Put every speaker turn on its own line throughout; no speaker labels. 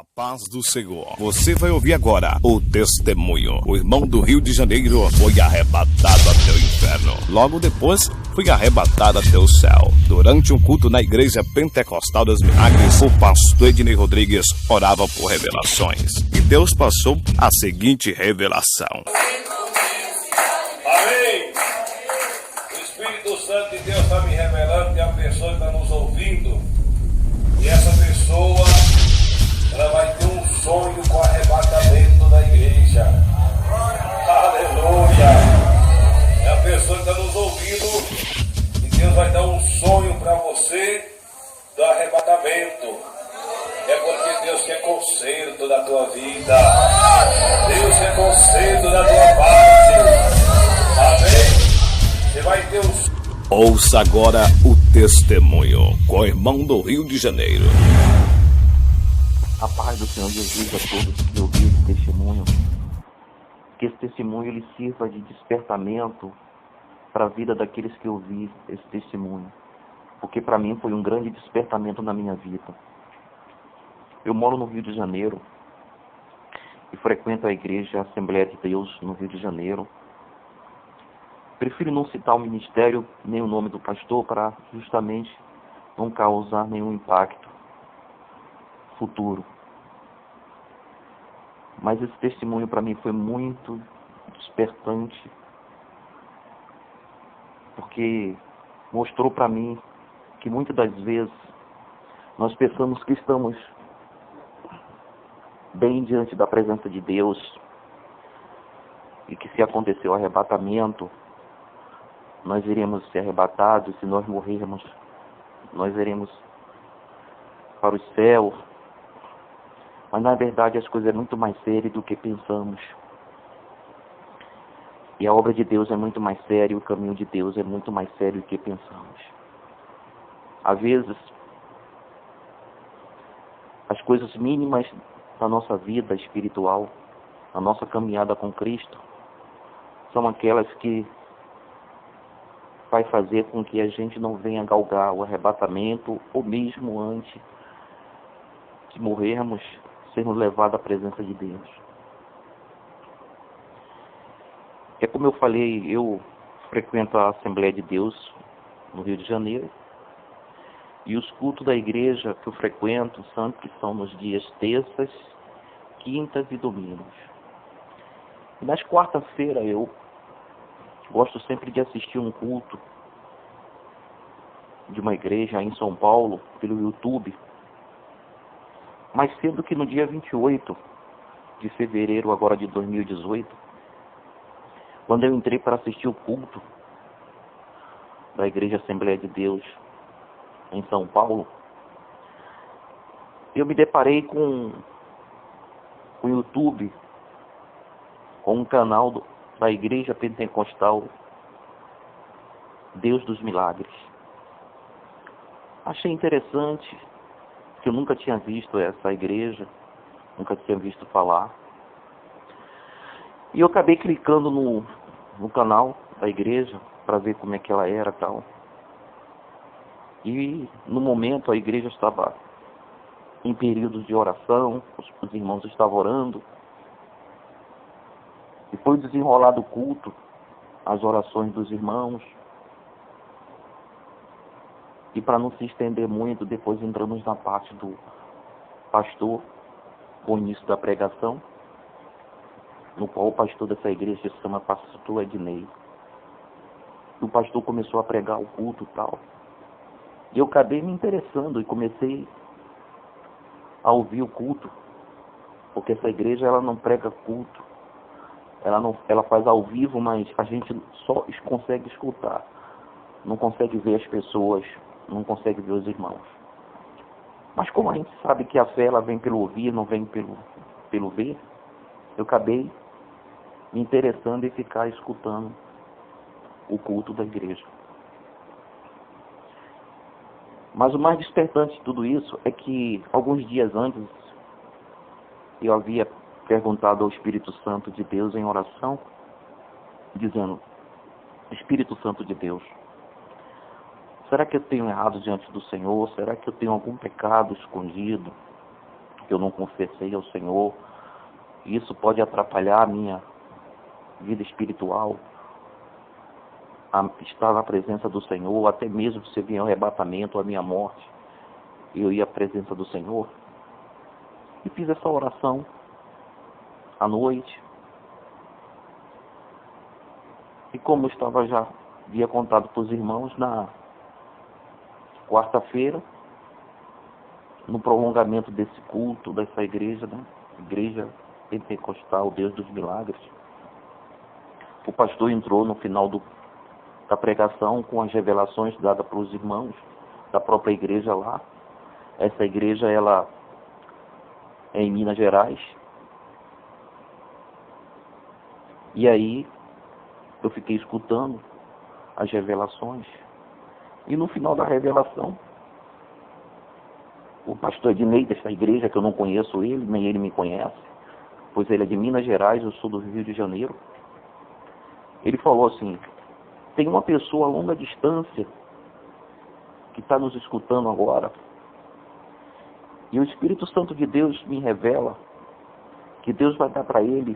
A paz do Senhor. Você vai ouvir agora o testemunho. O irmão do Rio de Janeiro foi arrebatado até o inferno. Logo depois, foi arrebatado até o céu. Durante um culto na Igreja Pentecostal dos Milagres, o pastor Ednei Rodrigues orava por revelações. E Deus passou a seguinte revelação.
Amém! O Espírito Santo de Deus está me revelando que a pessoa está nos ouvindo. E essa pessoa, ela vai ter um sonho com o arrebatamento da igreja. Aleluia! É a pessoa que está nos ouvindo. E Deus vai dar um sonho para você do arrebatamento. É porque Deus quer conserto da tua vida. Deus quer conserto da tua parte. Amém? Você vai ter um sonho.
Ouça agora o testemunho com o irmão do Rio de Janeiro.
A paz do Senhor Jesus a todos que ouviram esse testemunho. Que esse testemunho ele sirva de despertamento para a vida daqueles que ouviram esse testemunho. Porque para mim foi um grande despertamento na minha vida. Eu moro no Rio de Janeiro e frequento a igreja Assembleia de Deus no Rio de Janeiro. Prefiro não citar o ministério nem o nome do pastor para justamente não causar nenhum impacto futuro. Mas esse testemunho para mim foi muito despertante, porque mostrou para mim que muitas das vezes nós pensamos que estamos bem diante da presença de Deus e que se acontecer o arrebatamento, nós iremos ser arrebatados. Se nós morrermos, nós iremos para o céu. Mas na verdade as coisas é muito mais sérias do que pensamos. E a obra de Deus é muito mais séria, o caminho de Deus é muito mais sério do que pensamos. Às vezes, as coisas mínimas da nossa vida espiritual, a nossa caminhada com Cristo, são aquelas que vai fazer com que a gente não venha galgar o arrebatamento, ou mesmo antes de morrermos, sermos levados à presença de Deus. É como eu falei, eu frequento a Assembleia de Deus no Rio de Janeiro, e os cultos da igreja que eu frequento sempre são nos dias terças, quintas e domingos. E nas quartas-feiras eu gosto sempre de assistir um culto de uma igreja em São Paulo, pelo YouTube. Mas sendo que no dia 28 de fevereiro agora de 2018, quando eu entrei para assistir o culto da Igreja Assembleia de Deus em São Paulo, eu me deparei com o YouTube, com um canal da Igreja Pentecostal Deus dos Milagres. Achei interessante, que eu nunca tinha visto essa igreja, nunca tinha visto falar. E eu acabei clicando no canal da igreja para ver como é que ela era e tal. E no momento a igreja estava em períodos de oração, os irmãos estavam orando. E foi desenrolado o culto, as orações dos irmãos. E para não se estender muito, depois entramos na parte do pastor, com o início da pregação, no qual o pastor dessa igreja se chama pastor Ednei. E o pastor começou a pregar o culto e tal. E eu acabei me interessando e comecei a ouvir o culto, porque essa igreja ela não prega culto, ela faz ao vivo, mas a gente só consegue escutar, não consegue ver as pessoas, não consegue ver os irmãos. Mas como a gente sabe que a fé ela vem pelo ouvir, não vem pelo ver, eu acabei me interessando em ficar escutando o culto da igreja. Mas o mais despertante de tudo isso é que alguns dias antes eu havia perguntado ao Espírito Santo de Deus em oração, dizendo: Espírito Santo de Deus, será que eu tenho errado diante do Senhor? Será que eu tenho algum pecado escondido porque eu não confessei ao Senhor. Isso pode atrapalhar a minha vida espiritual, a estar na presença do Senhor, até mesmo se vier o arrebatamento, a minha morte, eu ia à presença do Senhor. E fiz essa oração à noite. E como eu estava já, havia contado para os irmãos, na quarta-feira, no prolongamento desse culto, dessa igreja, né? Igreja Pentecostal, Deus dos Milagres, o pastor entrou no final da pregação com as revelações dadas para os irmãos da própria igreja lá. Essa igreja, ela é em Minas Gerais. E aí, eu fiquei escutando as revelações. E no final da revelação, o pastor Ednei dessa igreja, que eu não conheço ele, nem ele me conhece, pois ele é de Minas Gerais, eu sou do Rio de Janeiro. Ele falou assim: tem uma pessoa a longa distância que está nos escutando agora. E o Espírito Santo de Deus me revela que Deus vai dar para ele,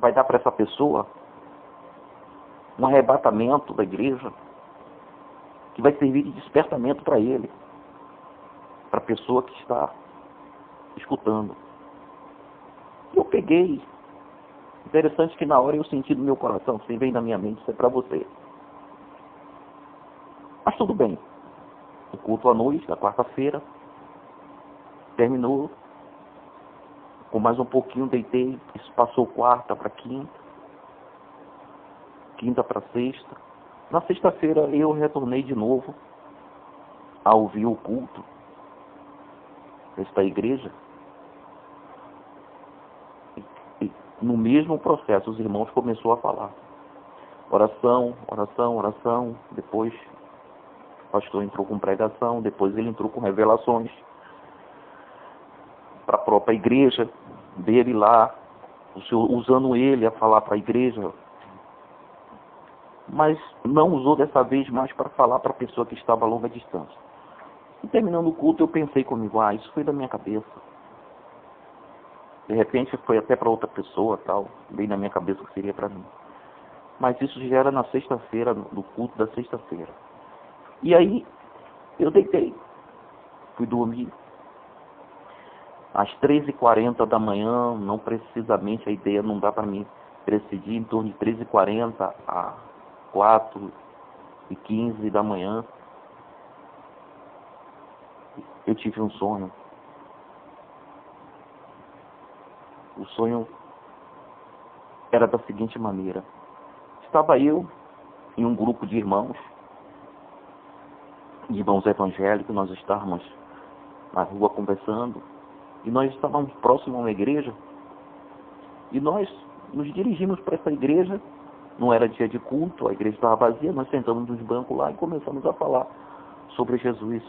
vai dar para essa pessoa um arrebatamento da igreja que vai servir de despertamento para ele, para a pessoa que está escutando. Eu peguei. Interessante que na hora eu senti no meu coração, se vem na minha mente, isso é para você. Mas tudo bem. O culto à noite, da quarta-feira, terminou. Com mais um pouquinho, deitei. Isso passou quarta para quinta. Quinta para sexta. Na sexta-feira eu retornei de novo a ouvir o culto desta igreja. E no mesmo processo, os irmãos começaram a falar. Oração, oração, oração. Depois o pastor entrou com pregação. Depois ele entrou com revelações para a própria igreja dele lá, o Senhor usando ele a falar para a igreja, mas não usou dessa vez mais para falar para a pessoa que estava a longa distância. E terminando o culto, eu pensei comigo: isso foi da minha cabeça. De repente foi até para outra pessoa, tal, bem na minha cabeça que seria para mim. Mas isso já era na sexta-feira, no culto da sexta-feira. E aí eu deitei, fui dormir. Às 3h40 da manhã, não precisamente, a ideia não dá para mim presidir, em torno de 3h40 a 4h15 da manhã, eu tive um sonho. O sonho era da seguinte maneira: estava eu em um grupo de irmãos evangélicos, nós estávamos na rua conversando, e nós estávamos próximos a uma igreja, e nós nos dirigimos para essa igreja. Não era dia de culto, a igreja estava vazia, nós sentamos nos bancos lá e começamos a falar sobre Jesus,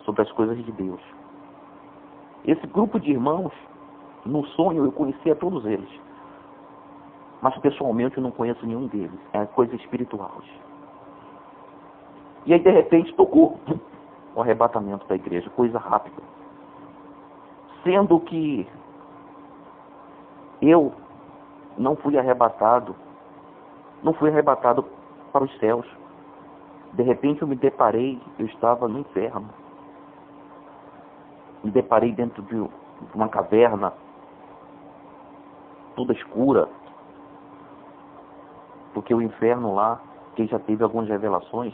sobre as coisas de Deus. Esse grupo de irmãos, no sonho eu conhecia todos eles, mas pessoalmente eu não conheço nenhum deles, é coisa espiritual. E aí de repente tocou o arrebatamento da igreja, coisa rápida. Sendo que eu não fui arrebatado para os céus. De repente eu me deparei, eu estava no inferno. Me deparei dentro de uma caverna, toda escura. Porque o inferno lá, quem já teve algumas revelações,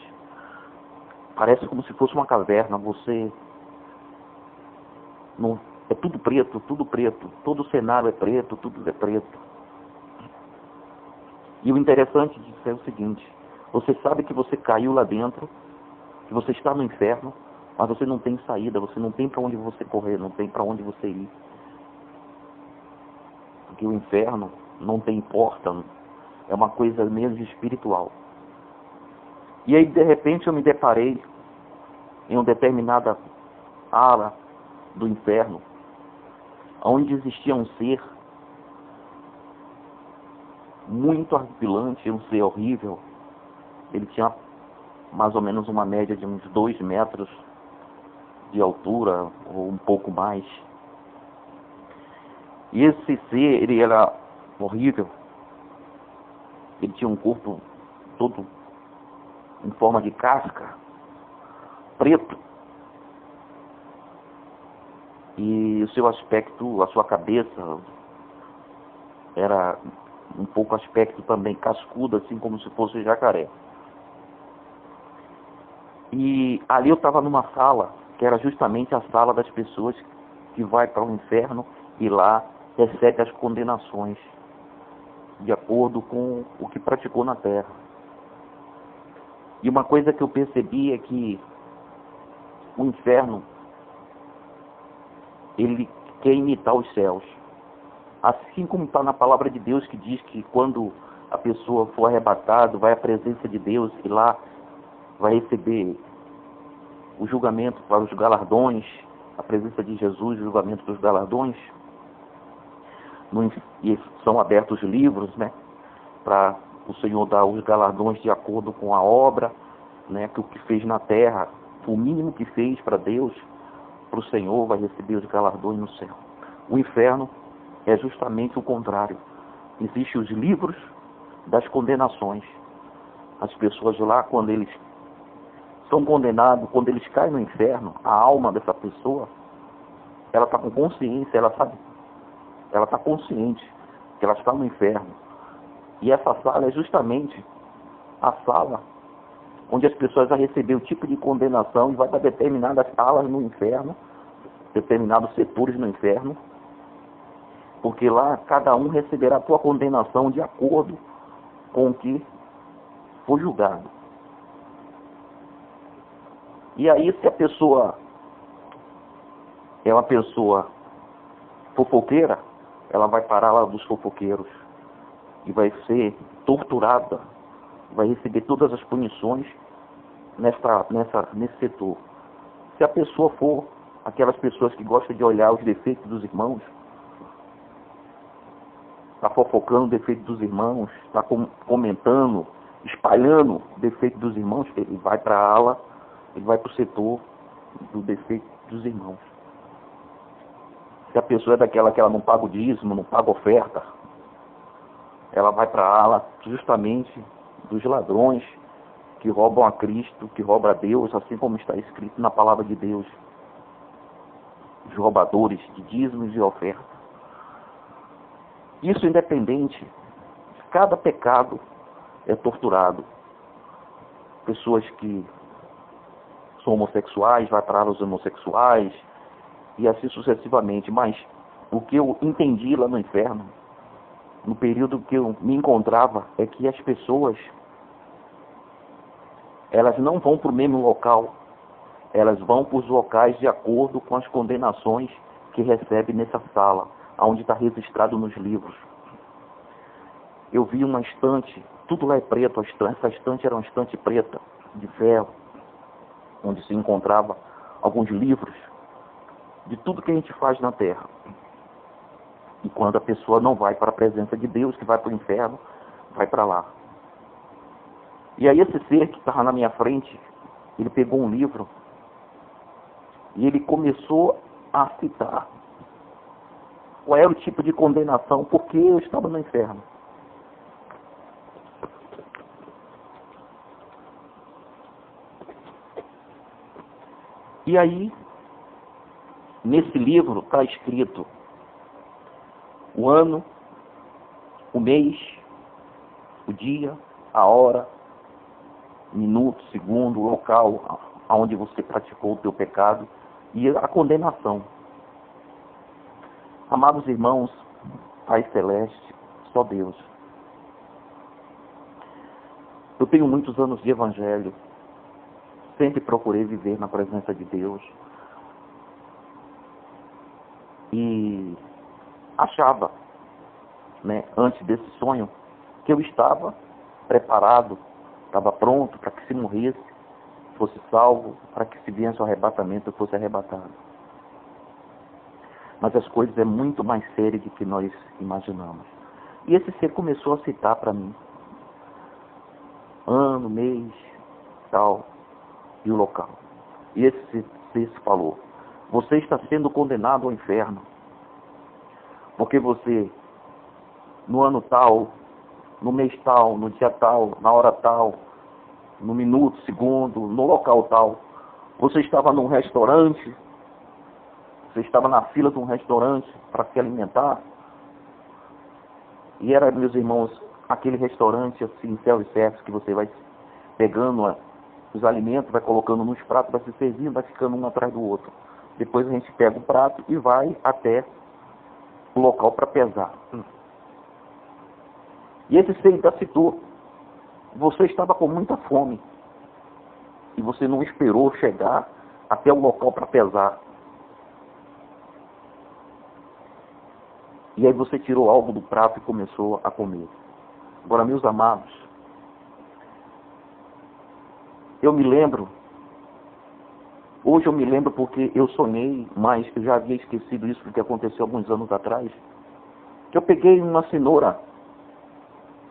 parece como se fosse uma caverna. Você não, é tudo preto, todo o cenário é preto, tudo é preto. E o interessante disso é o seguinte: você sabe que você caiu lá dentro, que você está no inferno, mas você não tem saída, você não tem para onde você correr, não tem para onde você ir. Porque o inferno não tem porta, é uma coisa mesmo espiritual. E aí de repente eu me deparei em uma determinada ala do inferno, onde existia um ser muito horripilante, um ser horrível. Ele tinha mais ou menos uma média de uns 2 metros de altura, ou um pouco mais. E esse ser, ele era horrível. Ele tinha um corpo todo em forma de casca, preto. E o seu aspecto, a sua cabeça, era um pouco aspecto também cascudo, assim como se fosse jacaré. E ali eu estava numa sala, que era justamente a sala das pessoas que vai para o inferno e lá recebe as condenações de acordo com o que praticou na terra. E uma coisa que eu percebi é que o inferno, ele quer imitar os céus. Assim como está na palavra de Deus, que diz que quando a pessoa for arrebatada, vai à presença de Deus e lá vai receber o julgamento para os galardões, a presença de Jesus, o julgamento dos galardões. E são abertos livros, né, para o Senhor dar os galardões de acordo com a obra, né, que o que fez na terra, o mínimo que fez para Deus, para o Senhor vai receber os galardões no céu. O inferno é justamente o contrário. Existem os livros das condenações. As pessoas lá, quando eles são condenados, quando eles caem no inferno, a alma dessa pessoa, ela está com consciência, ela sabe, ela está consciente que ela está no inferno. E essa sala é justamente a sala onde as pessoas vão receber o tipo de condenação e vai para determinadas salas no inferno, determinados setores no inferno, porque lá cada um receberá a sua condenação de acordo com o que for julgado. E aí, se a pessoa é uma pessoa fofoqueira, ela vai parar lá dos fofoqueiros e vai ser torturada, vai receber todas as punições nesse setor. Se a pessoa for aquelas pessoas que gostam de olhar os defeitos dos irmãos, está fofocando o defeito dos irmãos, está comentando, espalhando o defeito dos irmãos, ele vai para a ala, ele vai para o setor do defeito dos irmãos. Se a pessoa é daquela que ela não paga o dízimo, não paga oferta, ela vai para a ala justamente dos ladrões que roubam a Cristo, que roubam a Deus, assim como está escrito na palavra de Deus. Os roubadores de dízimos e oferta. Isso independente, cada pecado é torturado. Pessoas que são homossexuais, vai para os homossexuais, e assim sucessivamente. Mas o que eu entendi lá no inferno, no período que eu me encontrava, é que as pessoas, elas não vão para o mesmo local, elas vão para os locais de acordo com as condenações que recebem nessa sala, onde está registrado nos livros. Eu vi uma estante, tudo lá é preto, essa estante era uma estante preta, de ferro, onde se encontrava alguns livros de tudo que a gente faz na terra. E quando a pessoa não vai para a presença de Deus, que vai para o inferno, vai para lá. E aí esse ser que estava na minha frente, ele pegou um livro e ele começou a citar qual era o tipo de condenação, porque eu estava no inferno. E aí, nesse livro está escrito o ano, o mês, o dia, a hora, minuto, segundo, o local onde você praticou o teu pecado e a condenação. Amados irmãos, Pai Celeste, só Deus. Eu tenho muitos anos de evangelho, sempre procurei viver na presença de Deus e achava, né, antes desse sonho, que eu estava preparado, estava pronto para que se morresse, fosse salvo, para que se viesse o arrebatamento, eu fosse arrebatado. Mas as coisas é muito mais sério do que nós imaginamos. E esse ser começou a citar para mim ano, mês, tal, e o local. E esse você se falou. Você está sendo condenado ao inferno. Porque você, no ano tal, no mês tal, no dia tal, na hora tal, no minuto, segundo, no local tal, você estava num restaurante, você estava na fila de um restaurante para se alimentar, e era, meus irmãos, aquele restaurante assim, self-service, que você vai pegando os alimentos, vai colocando nos pratos, vai se servindo, vai ficando um atrás do outro. Depois a gente pega o prato e vai até o local para pesar. E esse ser ainda citou, você estava com muita fome e você não esperou chegar até o local para pesar. E aí você tirou algo do prato e começou a comer. Agora, meus amados, eu me lembro, hoje eu me lembro porque eu sonhei, mas eu já havia esquecido isso porque aconteceu alguns anos atrás, que eu peguei uma cenoura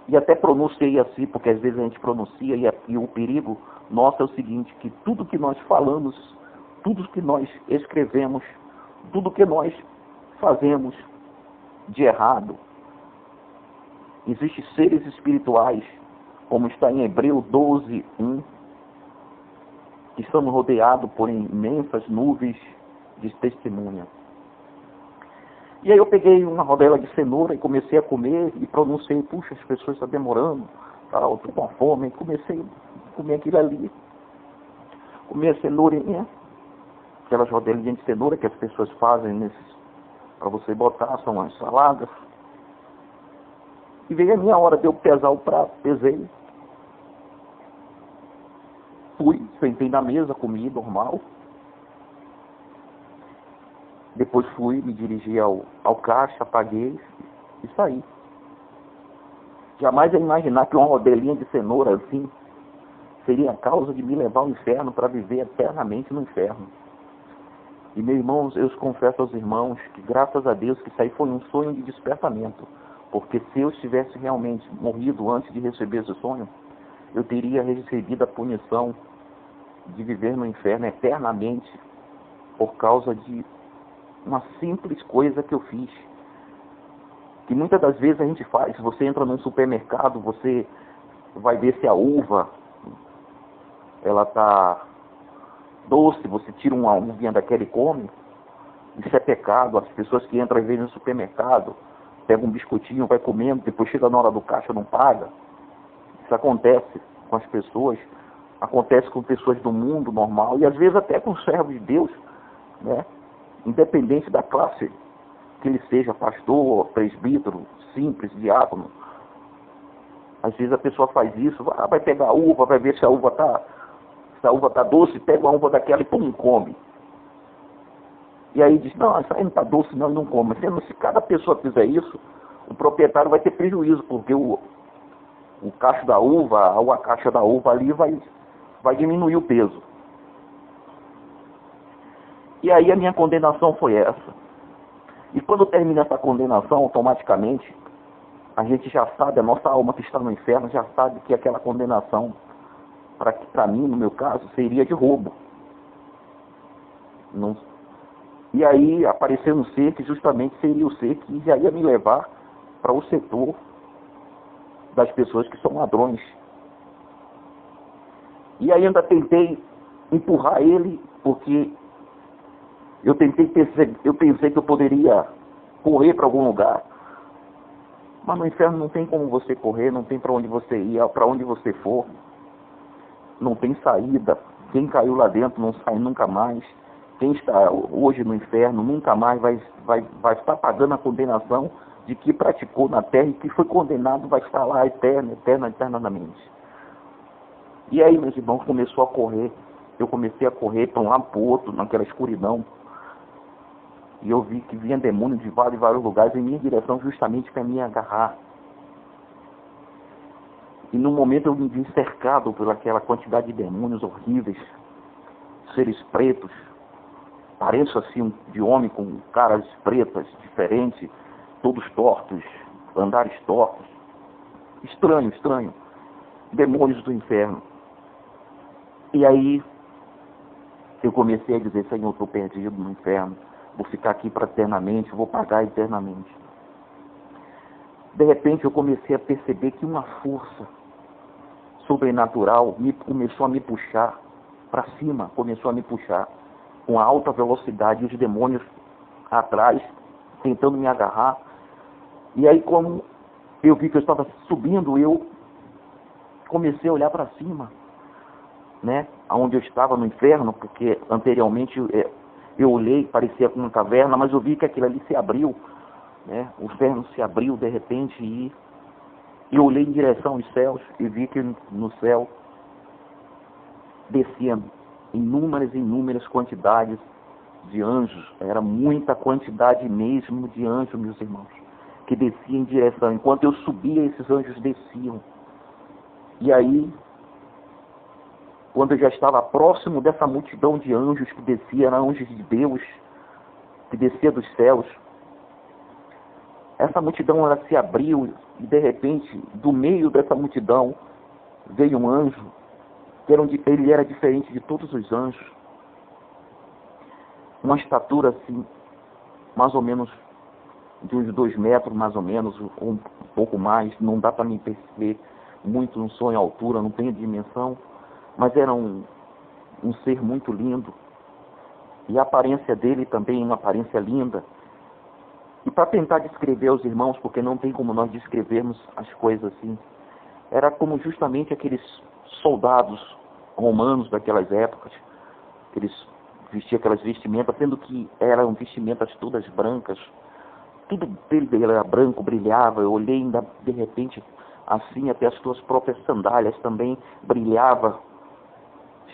e até pronunciei assim, porque às vezes a gente pronuncia e o perigo nosso é o seguinte, que tudo que nós falamos, tudo que nós escrevemos, tudo que nós fazemos de errado, existem seres espirituais, como está em Hebreus 12:1, que estamos rodeados por imensas nuvens de testemunha. E aí eu peguei uma rodela de cenoura e comecei a comer e pronunciei, puxa, as pessoas estão demorando, tal, estou com fome, e comecei a comer aquilo ali. Comi a cenourinha, aquelas rodelinhas de cenoura que as pessoas fazem para você botar, são as saladas. E veio a minha hora de eu pesar o prato, pesei. Fui, sentei na mesa, comi normal. Depois fui, me dirigi ao caixa, paguei e saí. Jamais ia imaginar que uma rodelinha de cenoura assim seria a causa de me levar ao inferno para viver eternamente no inferno. E, meus irmãos, eu confesso aos irmãos que, graças a Deus, que isso aí foi um sonho de despertamento. Porque se eu tivesse realmente morrido antes de receber esse sonho, eu teria recebido a punição de viver no inferno eternamente por causa de uma simples coisa que eu fiz. Que muitas das vezes a gente faz. Você entra num supermercado, você vai ver se a uva ela está doce, você tira uma uvinha daquela e come. Isso é pecado. As pessoas que entram às vezes no supermercado, pegam um biscoitinho, vai comendo, depois chega na hora do caixa, não paga. Isso acontece com as pessoas, acontece com pessoas do mundo normal, e às vezes até com servos de Deus, né? Independente da classe que ele seja, pastor, presbítero, simples, diácono. Às vezes a pessoa faz isso, vai pegar a uva, vai ver se a uva tá doce, pega uma uva daquela e pum, come. E aí diz, não, essa aí não está doce não, e não come. Se cada pessoa fizer isso, o proprietário vai ter prejuízo, porque o cacho da uva, ou a caixa da uva ali vai diminuir o peso. E aí a minha condenação foi essa. E quando termina essa condenação, automaticamente, a gente já sabe, a nossa alma que está no inferno já sabe que aquela condenação, para mim, no meu caso, seria de roubo. Não. E aí apareceu um ser que justamente seria o ser que já ia me levar para o setor das pessoas que são ladrões. E aí ainda tentei empurrar ele, porque eu pensei que eu poderia correr para algum lugar. Mas no inferno não tem como você correr, não tem para onde você ir, para onde você for. Não tem saída. Quem caiu lá dentro não sai nunca mais. Quem está hoje no inferno nunca mais vai estar pagando a condenação de que praticou na terra e que foi condenado, vai estar lá eternamente. E aí, meus irmãos, começou a correr. Eu comecei a correr para um lado para o outro, naquela escuridão. E eu vi que vinha demônio de vários lugares em minha direção, justamente para me agarrar. E no momento eu me vi cercado por aquela quantidade de demônios horríveis, seres pretos. Pareço assim de homem com caras pretas, diferentes, todos tortos, andares tortos. Estranho. Demônios do inferno. E aí, eu comecei a dizer: Senhor, estou perdido no inferno, vou ficar aqui para eternamente, vou pagar eternamente. De repente eu comecei a perceber que uma força sobrenatural começou a me puxar para cima, começou a me puxar com alta velocidade, e os demônios atrás tentando me agarrar. E aí, como eu vi que eu estava subindo, eu comecei a olhar para cima, né, aonde eu estava no inferno, porque anteriormente eu olhei, parecia como uma caverna, mas eu vi que aquilo ali se abriu, né, o inferno se abriu de repente, e eu olhei em direção aos céus e vi que no céu desciam inúmeras quantidades de anjos. Era muita quantidade mesmo de anjos, meus irmãos, que desciam em direção. Enquanto eu subia, esses anjos desciam. E aí, quando eu já estava próximo dessa multidão de anjos que descia, eram anjos de Deus, que descia dos céus, essa multidão ela se abriu, e de repente, do meio dessa multidão, veio um anjo, que ele era diferente de todos os anjos. Uma estatura assim, mais ou menos de uns 2 metros, mais ou menos, ou um pouco mais, não dá para me perceber muito, não sou em altura, não tenho dimensão, mas era um ser muito lindo, e a aparência dele também uma aparência linda. E para tentar descrever aos irmãos, porque não tem como nós descrevermos as coisas assim, era como justamente aqueles soldados romanos daquelas épocas, que eles vestiam aquelas vestimentas, sendo que eram vestimentas todas brancas, tudo dele era branco, brilhava. Eu olhei ainda de repente assim, até as suas próprias sandálias também brilhava,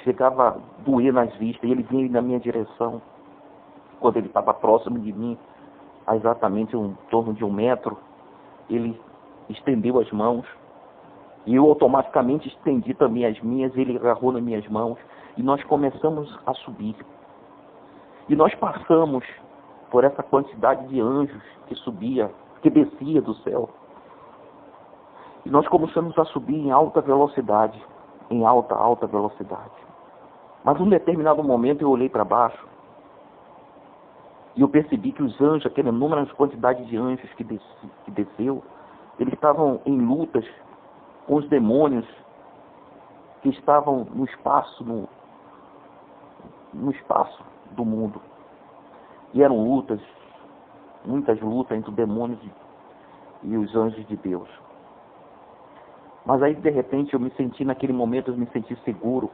chegava a doer nas vistas, e ele vinha na minha direção. Quando ele estava próximo de mim, a exatamente em torno de 1 metro, ele estendeu as mãos, e eu automaticamente estendi também as minhas, ele agarrou nas minhas mãos, e nós começamos a subir. E nós passamos por essa quantidade de anjos que subia, que descia do céu. E nós começamos a subir em alta velocidade, em alta velocidade. Mas num determinado momento eu olhei para baixo, e eu percebi que os anjos, aquela inúmera quantidade de anjos que desceu, eles estavam em lutas com os demônios que estavam no espaço, no espaço do mundo. E eram lutas, muitas lutas entre os demônios e os anjos de Deus. Mas aí, de repente, eu me senti, naquele momento, eu me senti seguro.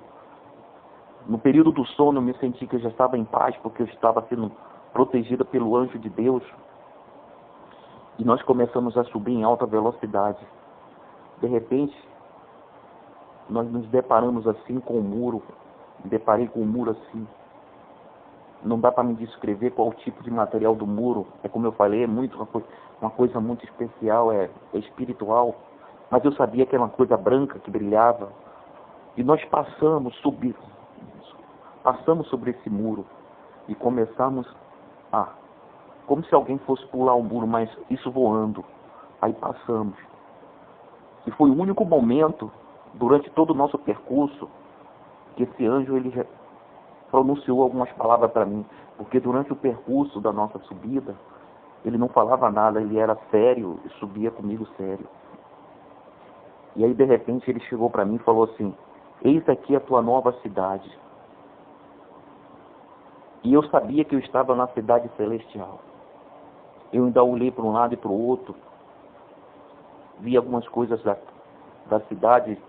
No período do sono, eu me senti que eu já estava em paz, porque eu estava sendo protegida pelo anjo de Deus. E nós começamos a subir em alta velocidade. De repente, nós nos deparamos assim com o muro. Me deparei com o muro assim. Não dá para me descrever qual o tipo de material do muro. É como eu falei, é muito uma coisa muito especial, é espiritual. Mas eu sabia que era uma coisa branca que brilhava. E nós passamos sobre esse muro e começamos como se alguém fosse pular o muro, mas isso voando. Aí passamos. E foi o único momento, durante todo o nosso percurso, que esse anjo ele pronunciou algumas palavras para mim. Porque durante o percurso da nossa subida, ele não falava nada, ele era sério e subia comigo sério. E aí, de repente, ele chegou para mim e falou assim: eis aqui a tua nova cidade. E eu sabia que eu estava na cidade celestial. Eu ainda olhei para um lado e para o outro, vi algumas coisas da cidade,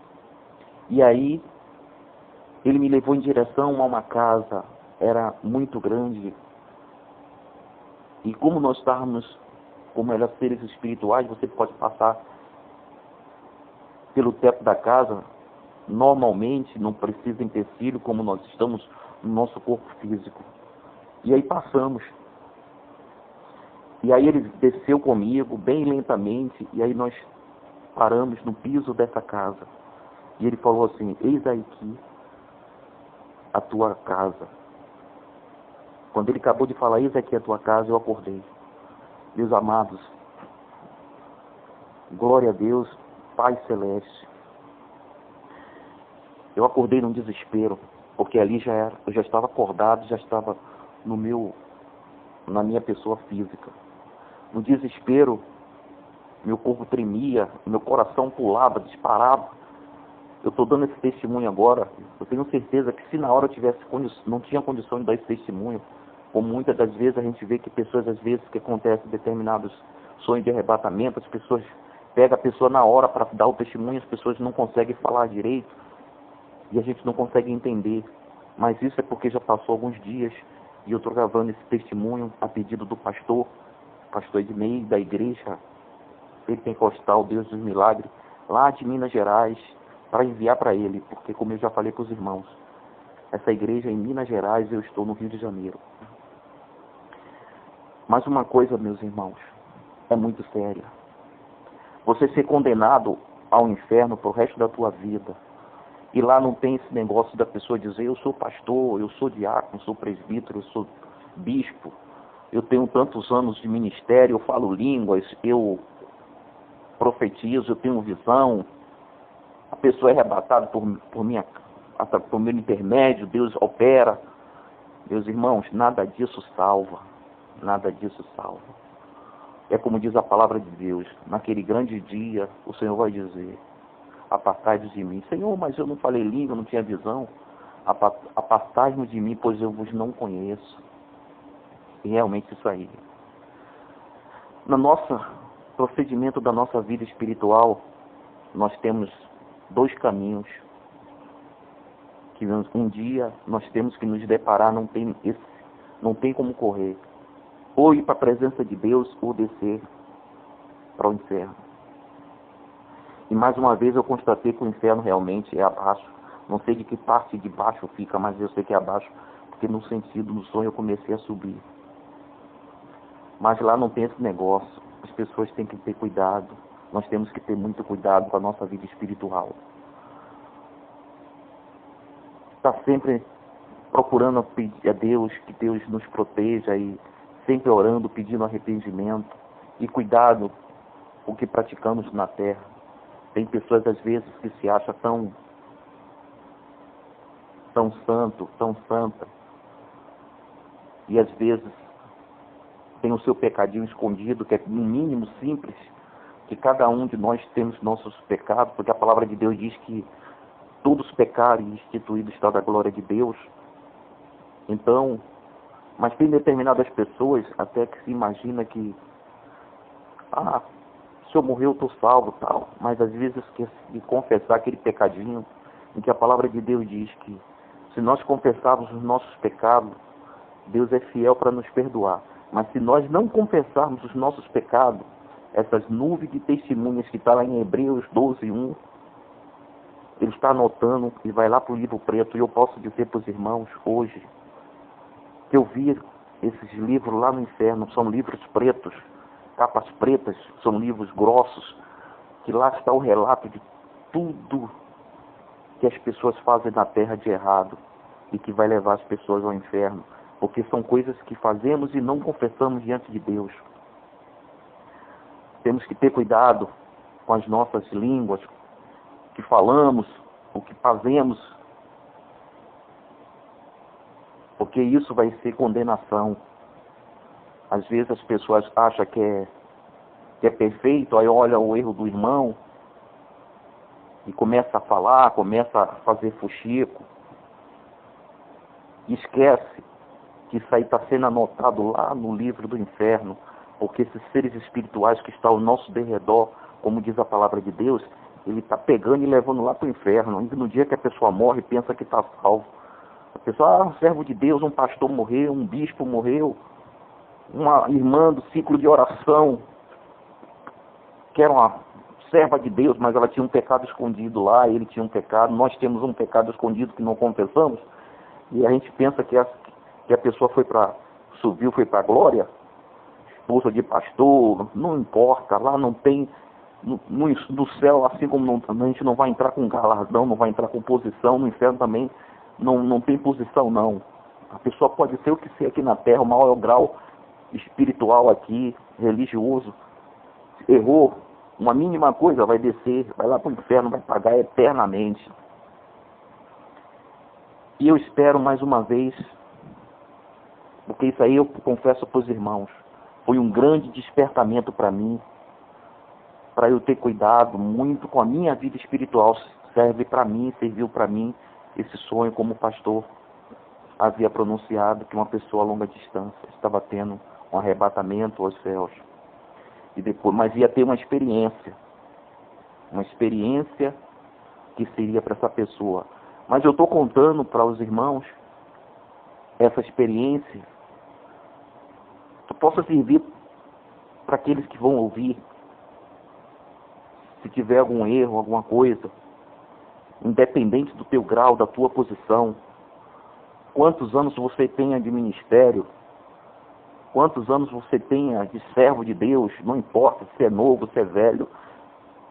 e aí ele me levou em direção a uma casa, era muito grande, e como nós estávamos, como eram seres espirituais, você pode passar pelo teto da casa, normalmente, não precisa empecilho, como nós estamos no nosso corpo físico. E aí passamos. E aí ele desceu comigo, bem lentamente, e aí nós paramos no piso dessa casa. E ele falou assim: eis aqui a tua casa. Quando ele acabou de falar, eis aqui a tua casa, eu acordei. Meus amados, glória a Deus, Pai Celeste. Eu acordei num desespero. porque ali eu já estava acordado, já estava na minha pessoa física. No desespero, meu corpo tremia, meu coração pulava, disparava. Eu estou dando esse testemunho agora, eu tenho certeza que se na hora eu não tinha condição de dar esse testemunho, como muitas das vezes a gente vê que pessoas, às vezes, que acontecem determinados sonhos de arrebatamento, as pessoas pegam a pessoa na hora para dar o testemunho, as pessoas não conseguem falar direito, e a gente não consegue entender. Mas isso é porque já passou alguns dias, e eu estou gravando esse testemunho a pedido do pastor Ednei, da igreja Pentecostal Deus dos Milagres, lá de Minas Gerais, para enviar para ele, porque como eu já falei para os irmãos, essa igreja é em Minas Gerais, eu estou no Rio de Janeiro. Mas uma coisa, meus irmãos, é muito séria. Você ser condenado ao inferno pro resto da tua vida, e lá não tem esse negócio da pessoa dizer, eu sou pastor, eu sou diácono, sou presbítero, eu sou bispo, eu tenho tantos anos de ministério, eu falo línguas, eu profetizo, eu tenho visão. A pessoa é arrebatada por meu intermédio, Deus opera. Meus irmãos, nada disso salva. Nada disso salva. É como diz a palavra de Deus, naquele grande dia, o Senhor vai dizer, apartai-vos de mim. Senhor, mas eu não falei língua, não tinha visão. Apartai-vos de mim, pois eu vos não conheço. E realmente isso aí. No nosso procedimento da nossa vida espiritual, nós temos 2 caminhos que um dia nós temos que nos deparar, não tem como correr. Ou ir para a presença de Deus, ou descer para o inferno. E mais uma vez eu constatei que o inferno realmente é abaixo. Não sei de que parte de baixo fica, mas eu sei que é abaixo, porque no sonho eu comecei a subir. Mas lá não tem esse negócio. As pessoas têm que ter cuidado. Nós temos que ter muito cuidado com a nossa vida espiritual. Está sempre procurando pedir a Deus, que Deus nos proteja, e sempre orando, pedindo arrependimento. E cuidado com o que praticamos na terra. Tem pessoas, às vezes, que se acham tão santo, tão santa. E, às vezes, tem o seu pecadinho escondido, que é no mínimo simples, que cada um de nós temos nossos pecados, porque a palavra de Deus diz que todos pecaram e instituídos está da glória de Deus. Então, mas tem determinadas pessoas até que se imagina que, se eu morrer eu estou salvo, tal, mas às vezes esquece de confessar aquele pecadinho, em que a palavra de Deus diz que se nós confessarmos os nossos pecados, Deus é fiel para nos perdoar. Mas se nós não confessarmos os nossos pecados, essas nuvens de testemunhas que está lá em Hebreus 12:1, ele está anotando e vai lá para o livro preto. E eu posso dizer para os irmãos hoje que eu vi esses livros lá no inferno, são livros pretos, capas pretas, são livros grossos, que lá está o relato de tudo que as pessoas fazem na terra de errado e que vai levar as pessoas ao inferno. Porque são coisas que fazemos e não confessamos diante de Deus. Temos que ter cuidado com as nossas línguas, o que falamos, o que fazemos, porque isso vai ser condenação. Às vezes as pessoas acham que é perfeito, aí olha o erro do irmão e começa a falar, começa a fazer fuxico, e esquece que isso aí está sendo anotado lá no livro do inferno, porque esses seres espirituais que estão ao nosso derredor, como diz a palavra de Deus, ele está pegando e levando lá para o inferno. E no dia que a pessoa morre, pensa que está salvo. A pessoa, um servo de Deus, um pastor morreu, um bispo morreu, uma irmã do ciclo de oração, que era uma serva de Deus, mas ela tinha um pecado escondido lá, ele tinha um pecado, nós temos um pecado escondido que não confessamos, e a gente pensa que a pessoa subiu, foi para a glória, esposa de pastor, não importa, lá não tem, no céu, assim como a gente não vai entrar com galardão, não vai entrar com posição, no inferno também não tem posição não. A pessoa pode ser o que ser aqui na terra, o maior grau espiritual aqui, religioso, errou, uma mínima coisa vai descer, vai lá para o inferno, vai pagar eternamente. E eu espero mais uma vez, porque isso aí eu confesso para os irmãos, foi um grande despertamento para mim, para eu ter cuidado muito com a minha vida espiritual. Serve para mim, serviu para mim esse sonho, como o pastor havia pronunciado, que uma pessoa a longa distância estava tendo um arrebatamento aos céus. E depois, mas ia ter uma experiência que seria para essa pessoa. Mas eu estou contando para os irmãos essa experiência que possa servir para aqueles que vão ouvir. Se tiver algum erro, alguma coisa, independente do teu grau, da tua posição, quantos anos você tenha de ministério, quantos anos você tenha de servo de Deus, não importa se é novo, se é velho,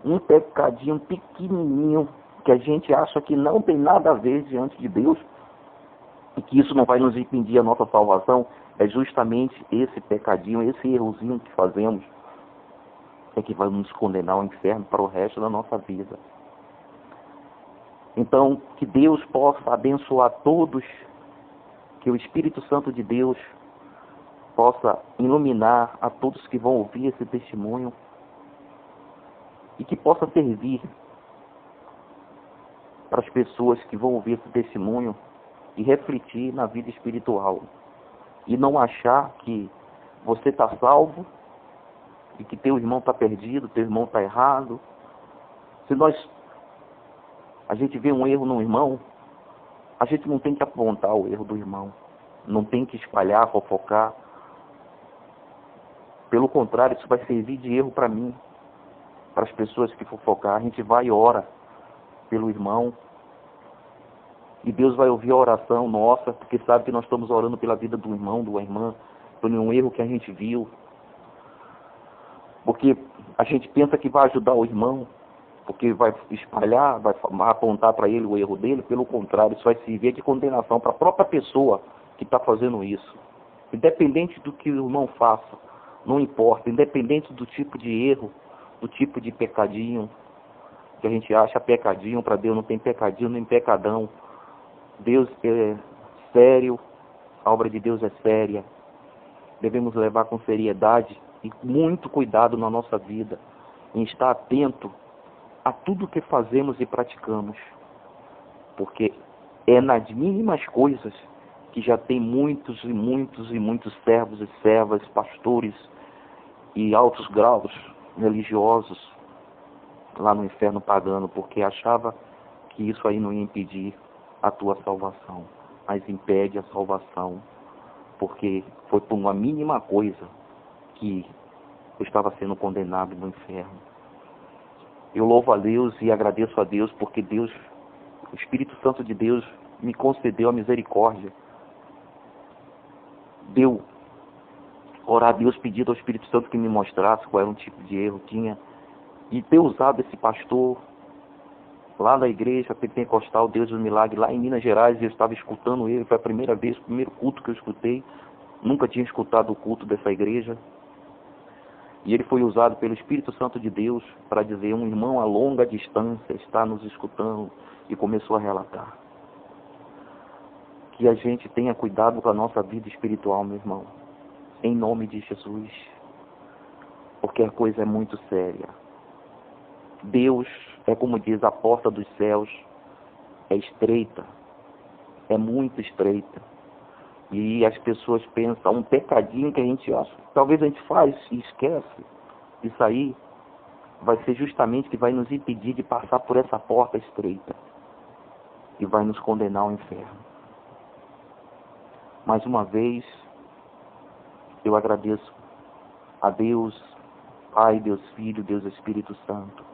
um pecadinho pequenininho que a gente acha que não tem nada a ver diante de Deus e que isso não vai nos impedir a nossa salvação, é justamente esse pecadinho, esse errozinho que fazemos, é que vai nos condenar ao inferno para o resto da nossa vida. Então, que Deus possa abençoar todos, que o Espírito Santo de Deus possa iluminar a todos que vão ouvir esse testemunho e que possa servir para as pessoas que vão ouvir esse testemunho e refletir na vida espiritual e não achar que você está salvo e que teu irmão está perdido, teu irmão está errado. Se a gente vê um erro no irmão, a gente não tem que apontar o erro do irmão, não tem que espalhar, fofocar. Pelo contrário, isso vai servir de erro para mim, para as pessoas que fofocar. A gente vai e ora pelo irmão e Deus vai ouvir a oração nossa, porque sabe que nós estamos orando pela vida do irmão, da irmã, por nenhum erro que a gente viu. Porque a gente pensa que vai ajudar o irmão, porque vai espalhar, vai apontar para ele o erro dele. Pelo contrário, isso vai servir de condenação para a própria pessoa que está fazendo isso. Independente do que o irmão faça, não importa, independente do tipo de erro, do tipo de pecadinho, que a gente acha pecadinho, para Deus não tem pecadinho nem pecadão. Deus é sério, a obra de Deus é séria. Devemos levar com seriedade e muito cuidado na nossa vida, em estar atento a tudo que fazemos e praticamos, porque é nas mínimas coisas que já tem muitos e muitos e muitos servos e servas, pastores e altos graus religiosos lá no inferno pagano, porque achava que isso aí não ia impedir a tua salvação, mas impede a salvação, porque foi por uma mínima coisa que eu estava sendo condenado no inferno. Eu louvo a Deus e agradeço a Deus, porque Deus, o Espírito Santo de Deus, me concedeu a misericórdia. Deu orar a Deus, pedido ao Espírito Santo que me mostrasse qual era um tipo de erro que tinha, e ter usado esse pastor lá na igreja pentecostal Deus do Milagre, lá em Minas Gerais. Eu estava escutando ele, foi a primeira vez, o primeiro culto que eu escutei, nunca tinha escutado o culto dessa igreja, e ele foi usado pelo Espírito Santo de Deus para dizer: um irmão a longa distância está nos escutando, e começou a relatar. Que a gente tenha cuidado com a nossa vida espiritual, meu irmão, em nome de Jesus, porque a coisa é muito séria. Deus, é como diz, a porta dos céus é estreita, é muito estreita, e as pessoas pensam, um pecadinho que a gente acha, talvez a gente faz e esquece, isso aí vai ser justamente que vai nos impedir de passar por essa porta estreita e vai nos condenar ao inferno. Mais uma vez, eu agradeço a Deus, Pai, Deus Filho, Deus Espírito Santo,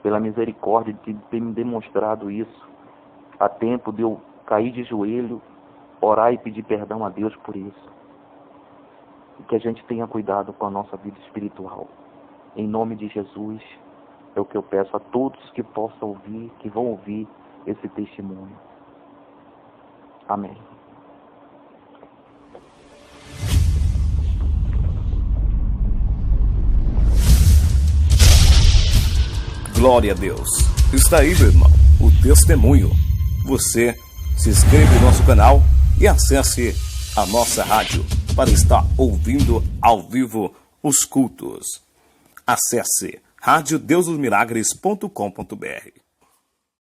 pela misericórdia de ter me demonstrado isso, a tempo de eu cair de joelho, orar e pedir perdão a Deus por isso. E que a gente tenha cuidado com a nossa vida espiritual. Em nome de Jesus, é o que eu peço a todos que possam ouvir, que vão ouvir esse testemunho. Amém.
Glória a Deus. Está aí, meu irmão, o testemunho. Você Se inscreva em nosso canal e acesse a nossa rádio para estar ouvindo ao vivo os cultos. Acesse radiodeusemilagres.com.br.